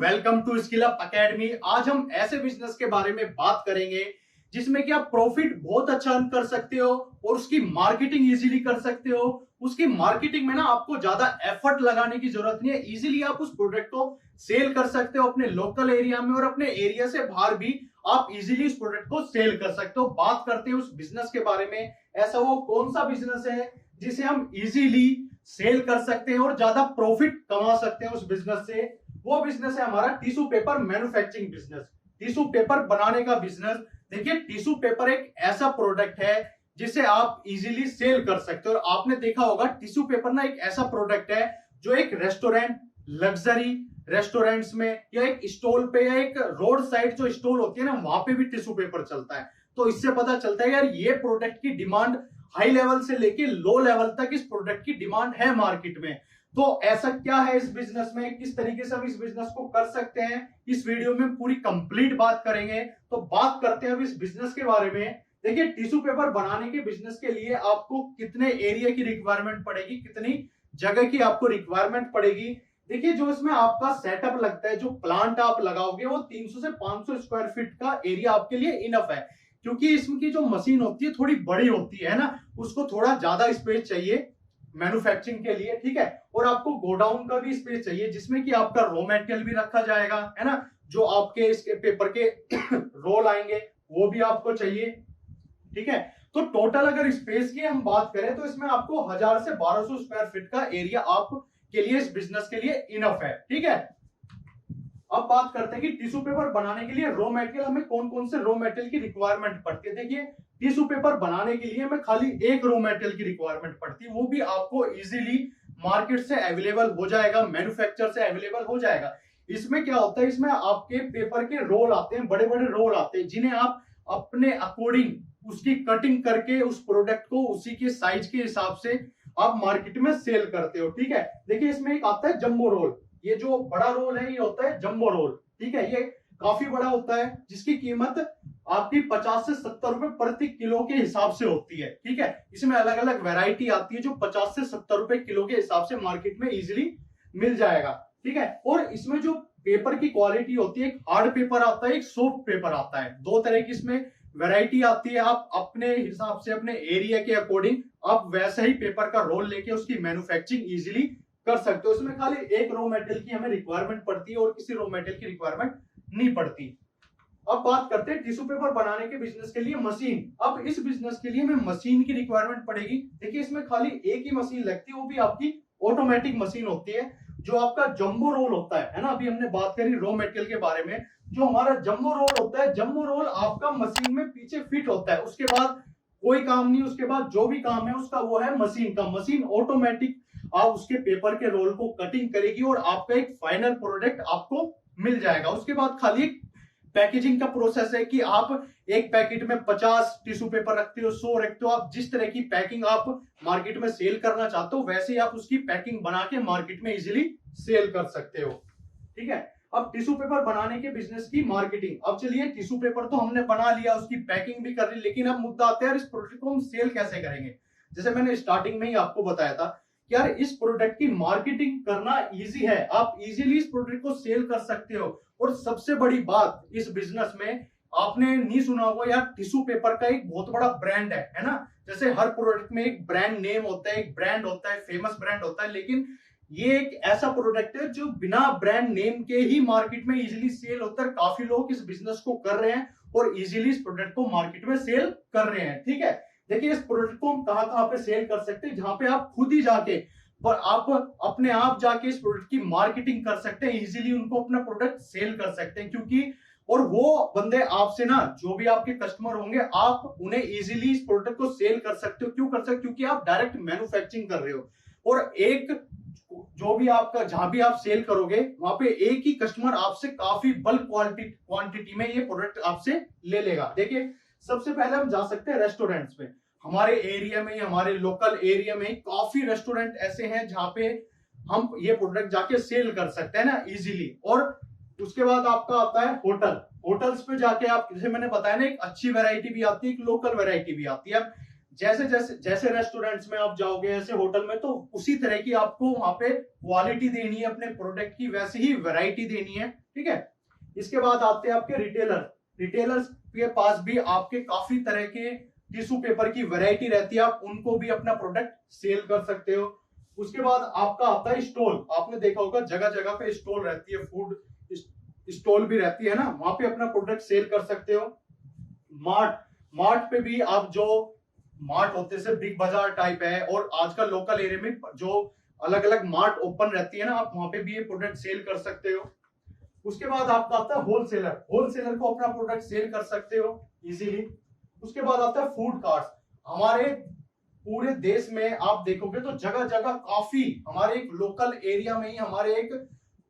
Welcome to skill up academy. आज हम ऐसे बिजनेस के बारे में बात करेंगे जिसमें कि आप प्रॉफिट बहुत अच्छा अर्न कर सकते हो और उसकी मार्केटिंग इजीली कर सकते हो। उसकी मार्केटिंग में ना आपको ज्यादा एफर्ट लगाने की जरूरत नहीं है। इजीली आप उस प्रोडक्ट को सेल कर सकते हो अपने लोकल एरिया में और अपने एरिया से बाहर भी आप इजीली इस प्रोडक्ट को सेल कर सकते हो। बात करते हैं उस बिजनेस के बारे में। ऐसा वो कौन सा बिजनेस है जिसे हम इजीली सेल कर सकते हैं और ज्यादा प्रॉफिट कमा सकते हैं उस बिजनेस से। वो बिजनेस है हमारा tissue paper manufacturing business, tissue paper बनाने का बिजनेस। देखिए, टिश्यू पेपर एक ऐसा प्रोडक्ट है जिसे आप इजीली सेल कर सकते हो। और आपने देखा होगा टिश्यू पेपर ना एक ऐसा प्रोडक्ट है जो एक रेस्टोरेंट, लग्जरी रेस्टोरेंट्स में या एक स्टॉल पे या एक रोड साइड जो स्टॉल होती है ना, वहां पे भी टिश्यू पेपर चलता है। तो इससे पता चलता है यार, ये प्रोडक्ट की डिमांड हाई लेवल से लेके लो लेवल तक इस प्रोडक्ट की डिमांड है मार्केट में। तो ऐसा क्या है इस बिजनेस में, किस तरीके से हम इस बिजनेस को कर सकते हैं, इस वीडियो में पूरी कंप्लीट बात करेंगे। तो बात करते हैं अब इस बिजनेस के बारे में। देखिए, टिश्यू पेपर बनाने के बिजनेस के लिए आपको कितने एरिया की रिक्वायरमेंट पड़ेगी, कितनी जगह की आपको रिक्वायरमेंट पड़ेगी। देखिए, जो इसमें आपका सेटअप लगता है, जो प्लांट आप लगाओगे, वो 300 से 500 स्क्वायर फीट का एरिया आपके लिए इनफ है। क्योंकि इसकी जो मशीन होती है थोड़ी बड़ी होती है ना, उसको थोड़ा ज्यादा स्पेस चाहिए मैन्युफैक्चरिंग के लिए, ठीक है। और आपको गोडाउन का भी स्पेस चाहिए जिसमें कि आपका रॉ मटेरियल भी रखा जाएगा, है ना। जो आपके इसके पेपर के रोल आएंगे वो भी आपको चाहिए, ठीक है। तो टोटल अगर स्पेस की हम बात करें तो इसमें आपको 1000 से 1200 स्क्वायर फीट का एरिया आप के लिए इस बिजनेस के लिए इनफ है, ठीक है। अब बात करते हैं कि टिश्यू पेपर बनाने के लिए रॉ मटेरियल हमें कौन कौन से रॉ मटेरियल की रिक्वायरमेंट पड़ती है। देखिए, टिश्यू पेपर बनाने के लिए हमें खाली एक रॉ मटेरियल की रिक्वायरमेंट पड़ती है, वो भी आपको इजीली मार्केट से अवेलेबल हो जाएगा, मैन्युफैक्चर से अवेलेबल हो जाएगा। इसमें क्या होता है, इसमें आपके पेपर के रोल आते हैं, बड़े बड़े रोल आते हैं, जिन्हें आप अपने अकॉर्डिंग उसकी कटिंग करके उस प्रोडक्ट को उसी के साइज के हिसाब से आप मार्केट में सेल करते हो, ठीक है। देखिए, इसमें एक आता है जंबो रोल। ये जो बड़ा रोल है ये होता है जंबो रोल, ठीक है। ये काफी बड़ा होता है जिसकी कीमत आपकी 50 से 70 रुपए प्रति किलो के हिसाब से होती है, ठीक है। इसमें अलग अलग वैरायटी आती है जो 50 से 70 रुपए किलो के हिसाब से मार्केट में इजीली मिल जाएगा, ठीक है। और इसमें जो पेपर की क्वालिटी होती है, एक हार्ड पेपर आता है, एक सॉफ्ट पेपर आता है, दो तरह की इसमें वैरायटी आती है। आप अपने हिसाब से, अपने एरिया के अकॉर्डिंग आप वैसा ही पेपर का रोल लेके उसकी मैन्युफैक्चरिंग इजीली कर सकते हो। इसमें खाली एक रॉ मटेरियल की हमें रिक्वायरमेंट पड़ती है और किसी रॉ मटेरियल की रिक्वायरमेंट नहीं पड़ती। अब बात करते हैं टिश्यू पेपर बनाने के बिजनेस के लिए मशीन। अब इस बिजनेस के लिए हमें मशीन की रिक्वायरमेंट पड़ेगी। देखिए, इसमें खाली एक ही मशीन लगती है, वो भी आपकी ऑटोमेटिक मशीन होती है। जो आपका जंबो रोल होता है ना, अभी हमने बात करी रॉ मटेरियल के बारे में। जो हमारा जंबो रोल होता है, जंबो रोल आपका मशीन में पीछे फिट होता है, उसके बाद कोई काम नहीं, उसके बाद जो भी काम है उसका वो है मशीन का। मशीन ऑटोमेटिक आप उसके पेपर के रोल को कटिंग करेगी और आपका एक फाइनल प्रोडक्ट आपको मिल जाएगा। उसके बाद खाली पैकेजिंग का प्रोसेस है कि आप एक पैकेट में 50 टिश्यू पेपर रखते हो, 100 रखते हो। आप जिस तरह की पैकिंग आप मार्केट में सेल करना चाहते हो वैसे ही आप उसकी पैकिंग बना के मार्केट में इजीली सेल कर सकते हो, ठीक है। अब टिश्यू पेपर बनाने के बिजनेस की मार्केटिंग। अब चलिए, टिश्यू पेपर तो हमने बना लिया, उसकी पैकिंग भी कर ली, लेकिन अब मुद्दा आता है इस प्रोडक्ट को हम सेल कैसे करेंगे। जैसे मैंने स्टार्टिंग में ही आपको बताया था, यार इस प्रोडक्ट की मार्केटिंग करना इजी है, आप इजीली इस प्रोडक्ट को सेल कर सकते हो। और सबसे बड़ी बात इस बिजनेस में, आपने नहीं सुना होगा यार, टिश्यू पेपर का एक बहुत बड़ा ब्रांड है ना। जैसे हर प्रोडक्ट में एक ब्रांड नेम होता है, एक ब्रांड होता है, फेमस ब्रांड होता है, लेकिन ये एक ऐसा प्रोडक्ट है जो बिना ब्रांड नेम के ही मार्केट में इजीली सेल होता है। काफी लोग इस बिजनेस को कर रहे हैं और इजीली इस प्रोडक्ट को मार्केट में सेल कर रहे हैं, ठीक है। देखिए, इस प्रोडक्ट को हम कहां कहां पे सेल कर सकते हैं, जहां पे आप खुद ही जाके पर आप अपने आप जाके इस प्रोडक्ट की मार्केटिंग कर सकते हैं, इजीली उनको अपना प्रोडक्ट सेल कर सकते हैं। क्योंकि और वो बंदे आपसे ना, जो भी आपके कस्टमर होंगे, आप उन्हें इजीली इस प्रोडक्ट को सेल कर सकते हो। क्यों कर सकते हो? क्योंकि आप डायरेक्ट मैन्युफैक्चरिंग कर रहे हो और एक जो भी आपका, जहां भी आप सेल करोगे वहां पे एक ही कस्टमर आपसे काफी बल्क क्वांटिटी में ये प्रोडक्ट आपसे ले लेगा। देखिए, सबसे पहले हम जा सकते हैं रेस्टोरेंट्स में। हमारे एरिया में, हमारे लोकल एरिया में काफी रेस्टोरेंट ऐसे हैं जहां पे हम ये प्रोडक्ट जाके सेल कर सकते हैं ना इजीली। और उसके बाद आपका आता है होटल्स पे जाके आप, जैसे मैंने बताया ना, एक अच्छी वैरायटी भी आती है, एक लोकल वैरायटी भी आती है। जैसे जैसे जैसे रेस्टोरेंट्स में आप जाओगे, ऐसे होटल में, तो उसी तरह की आपको वहां पे क्वालिटी देनी है अपने प्रोडक्ट की, वैसे ही वैरायटी देनी है, ठीक है। इसके बाद आते हैं आपके रिटेलर। रिटेलर्स के पास भी आपके काफी तरह के टिश्यू पेपर की वैरायटी रहती है, आप उनको भी अपना प्रोडक्ट सेल कर सकते हो। उसके बाद आपका आता है स्टॉल। आपने देखा होगा जगह जगह पे स्टॉल रहती है, फूड स्टॉल भी रहती है ना, वहां पे अपना प्रोडक्ट सेल कर सकते हो। मार्ट, मार्ट पे भी आप जो मार्ट होते से बिग बाजार टाइप है, और आजकल लोकल एरिया में जो अलग अलग मार्ट ओपन रहती है ना, आप वहां पे भी ये प्रोडक्ट सेल कर सकते हो। उसके बाद आपका आता है होलसेलर। होलसेलर को अपना प्रोडक्ट सेल कर सकते हो इजीली। उसके बाद आता है फूड कार्ट। हमारे पूरे देश में आप देखोगे तो जगह जगह काफी, हमारे एक लोकल एरिया में ही, हमारे एक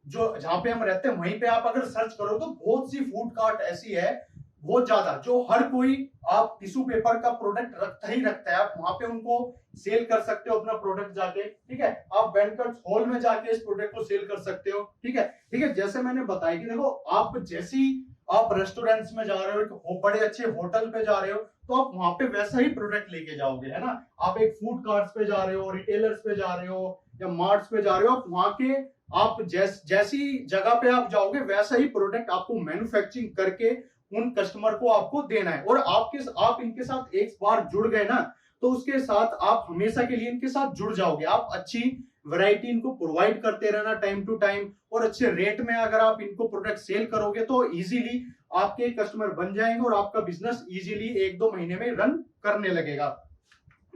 जो जहां पे हम रहते हैं वहीं पे आप अगर सर्च करो तो बहुत सी फूड कार्ट ऐसी है, बहुत ज्यादा, जो हर कोई आप टिश्यू पेपर का प्रोडक्ट रखता ही रखता है। आप वहां पे उनको सेल कर सकते हो अपना प्रोडक्ट जाके, ठीक है। आप बैंक्वेट हॉल में जाके इस प्रोडक्ट को सेल कर सकते हो, ठीक है। ठीक है, जैसे मैंने बताया कि देखो, आप जैसी आप रेस्टोरेंट्स में जा रहे हो, बड़े अच्छे होटल पे जा रहे हो, तो आप वहां पे वैसा ही प्रोडक्ट लेके जाओगे, है ना। आप एक फूड कार्ट्स पे जा रहे हो, रिटेलर्स पे जा रहे हो, या मार्ट्स पे जा रहे हो, आप वहां के आप जैसी जगह पे आप जाओगे वैसा ही प्रोडक्ट आपको मैन्युफैक्चरिंग करके उन कस्टमर को आपको देना है। और आप इनके साथ एक बार जुड़ गए ना, तो उसके साथ आप हमेशा के लिए इनके साथ जुड़ जाओगे। आप अच्छी वैरायटी इनको प्रोवाइड करते रहना टाइम टू टाइम, और अच्छे रेट में अगर आप इनको प्रोडक्ट सेल करोगे तो इजीली आपके कस्टमर बन जाएंगे, और आपका बिजनेस इजीली 1-2 महीने में रन करने लगेगा।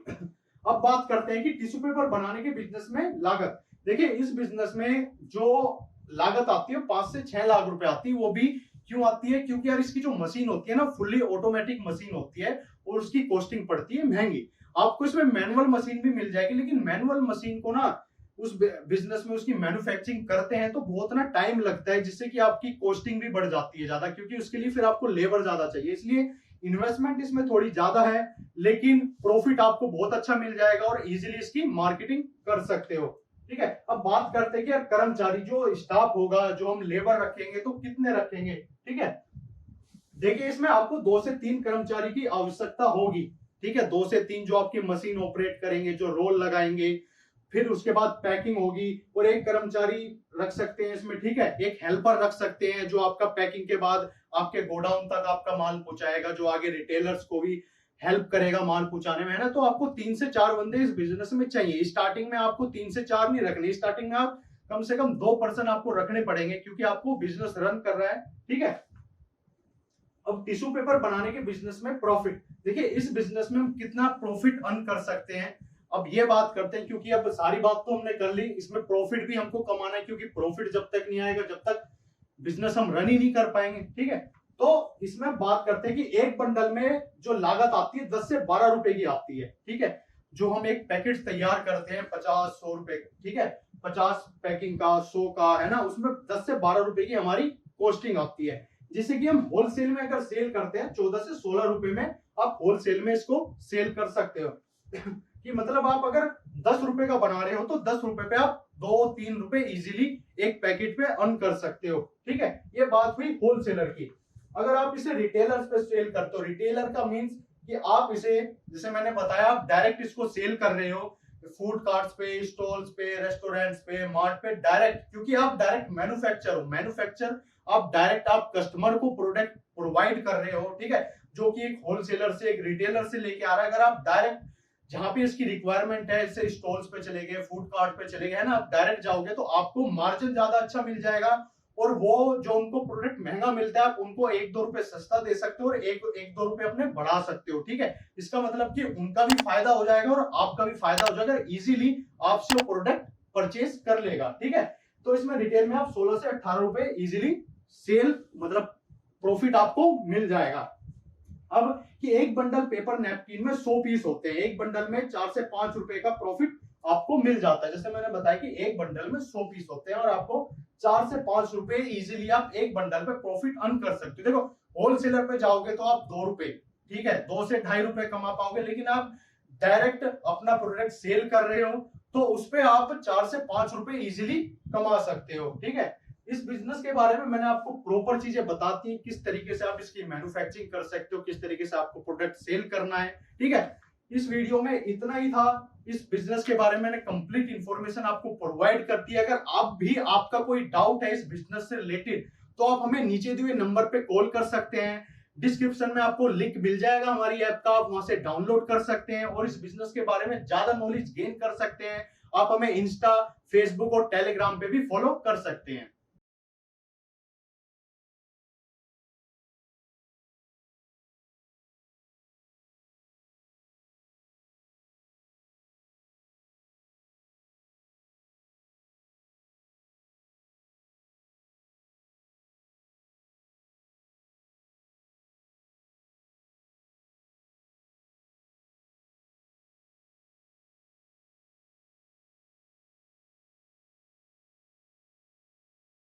अब बात करते हैं कि टिश्यू पेपर बनाने के बिजनेस में लागत। देखिए, इस बिजनेस में जो लागत आती है 5 से 6 लाख रुपए आती है। वो भी क्यों आती है? क्योंकि यार इसकी जो मशीन होती है ना, फुल्ली ऑटोमेटिक मशीन होती है, और उसकी कॉस्टिंग पड़ती है महंगी। आपको इसमें मैनुअल मशीन भी मिल जाएगी, लेकिन मैनुअल मशीन को ना उस बिजनेस में उसकी मैन्युफैक्चरिंग करते हैं तो बहुत ना टाइम लगता है, जिससे कि आपकी कॉस्टिंग भी बढ़ जाती है ज्यादा, क्योंकि उसके लिए फिर आपको लेबर ज्यादा चाहिए। इसलिए इन्वेस्टमेंट इसमें थोड़ी ज्यादा है, लेकिन प्रॉफिट आपको बहुत अच्छा मिल जाएगा, और इजीली इसकी मार्केटिंग कर सकते हो, ठीक है। अब बात करते हैं कि यार कर्मचारी, जो स्टाफ होगा, जो हम लेबर रखेंगे तो कितने रखेंगे, ठीक है। देखिए, इसमें आपको 2 से 3 कर्मचारी की आवश्यकता होगी, ठीक है। 2 से 3 जो आपकी मशीन ऑपरेट करेंगे, जो रोल लगाएंगे, फिर उसके बाद पैकिंग होगी, और एक कर्मचारी रख सकते हैं इसमें, ठीक है। एक हेल्पर रख सकते हैं जो आपका पैकिंग के बाद आपके गोडाउन तक आपका माल पहुंचाएगा, जो आगे रिटेलर्स को भी हेल्प करेगा माल पहुंचाने में, है ना। तो आपको 3 से 4 बंदे इस बिजनेस में चाहिए। स्टार्टिंग में आपको 3 से 4 नहीं रखने, स्टार्टिंग में आप कम से कम 2 पर्सन आपको रखने पड़ेंगे, क्योंकि आपको बिजनेस रन कर रहा है, ठीक है। अब टिश्यू पेपर बनाने के बिजनेस में प्रॉफिट। देखिए, इस बिजनेस में हम कितना प्रॉफिट अर्न कर सकते हैं, अब ये बात करते हैं। क्योंकि अब सारी बात तो हमने कर ली, इसमें प्रॉफिट भी हमको कमाना है, क्योंकि प्रॉफिट जब तक नहीं आएगा, जब तक बिजनेस हम रन ही नहीं कर पाएंगे, ठीक है। तो इसमें बात करते हैं कि एक बंडल में जो लागत आती है 10 से 12 रुपए की आती है, ठीक है। जो हम एक पैकेट तैयार करते हैं 50-100 रुपए, ठीक है, 50 पैकिंग का, 100 का, है ना, उसमें 10 से 12 रुपए की हमारी कॉस्टिंग आती है। जिससे कि हम होलसेल में अगर सेल करते हैं 14 से 16 रुपए में, आप होलसेल में इसको सेल कर सकते हो। कि मतलब आप अगर 10 रुपए का बना रहे हो तो 10 रुपए पे आप 2-3 रुपए इजीली एक पैकेट पे अर्न कर सकते हो, ठीक है। ये बात हुई होलसेलर की। अगर आप इसे रिटेलर्स पे सेल करते हो, रिटेलर का मींस कि आप इसे, जैसे मैंने बताया, आप डायरेक्ट इसको सेल कर रहे हो फूड कार्ट्स पे, स्टॉल्स पे, रेस्टोरेंट्स पे, मार्ट पे डायरेक्ट, क्योंकि आप डायरेक्ट मैन्युफैक्चर हो। मैन्युफैक्चर आप डायरेक्ट आप कस्टमर को प्रोडक्ट प्रोवाइड कर रहे हो, ठीक है, जो कि एक होलसेलर से, एक रिटेलर से लेके आ रहा है। अगर आप डायरेक्ट जहां पे इसकी रिक्वायरमेंट है, जैसे स्टॉल्स पे चले गए, फूड कार्ट पे चले गए, है ना, आप डायरेक्ट जाओगे तो आपको मार्जिन ज्यादा अच्छा मिल जाएगा, और वो जो उनको प्रोडक्ट महंगा मिलता है, आप उनको 1-2 रुपए सस्ता दे सकते हो, और 1-2 रुपए अपने बढ़ा सकते हो, ठीक है। इसका मतलब कि उनका भी फायदा हो जाएगा और आपका भी फायदा हो जाएगा, इजीली आपसे वो प्रोडक्ट परचेज कर लेगा, ठीक है। तो इसमें रिटेल में आप 16 से 18 रुपए इजीली सेल, मतलब प्रॉफिट आपको मिल जाएगा। अब कि एक बंडल पेपर नैपकिन में 100 पीस होते हैं, एक बंडल में 4 से 5 रुपए का प्रॉफिट आपको मिल जाता है। जैसे मैंने बताया कि एक बंडल में 100 पीस होते हैं, और आपको 4 से 5 रुपए इजीली आप एक बंडल पे प्रॉफिट अर्न कर सकते हो। देखो, होलसेलर पे जाओगे तो आप 2 रुपए, ठीक है, 2 से 2.5 रुपए कमा पाओगे, लेकिन आप डायरेक्ट अपना प्रोडक्ट सेल कर रहे हो तो उस पे आप 4 से 5 रुपए इजीली कमा सकते हो, ठीक है। इस बिजनेस के बारे में मैंने आपको प्रॉपर चीजें बताती हैं, किस तरीके से आप इसकी मैन्युफैक्चरिंग कर सकते हो, किस तरीके से आपको प्रोडक्ट सेल करना है, ठीक है। इस वीडियो में इतना ही था। इस बिजनेस के बारे में मैंने कंप्लीट इंफॉर्मेशन आपको प्रोवाइड कर दी। अगर आप भी आपका कोई डाउट है इस बिजनेस से रिलेटेड तो आप हमें नीचे दिए नंबर पे कॉल कर सकते हैं। डिस्क्रिप्शन में आपको लिंक मिल जाएगा हमारी ऐप का, आप वहां से डाउनलोड कर सकते हैं और इस बिजनेस के बारे में ज्यादा नॉलेज गेन कर सकते हैं। आप हमें इंस्टा, फेसबुक और टेलीग्राम पे भी फॉलो कर सकते हैं।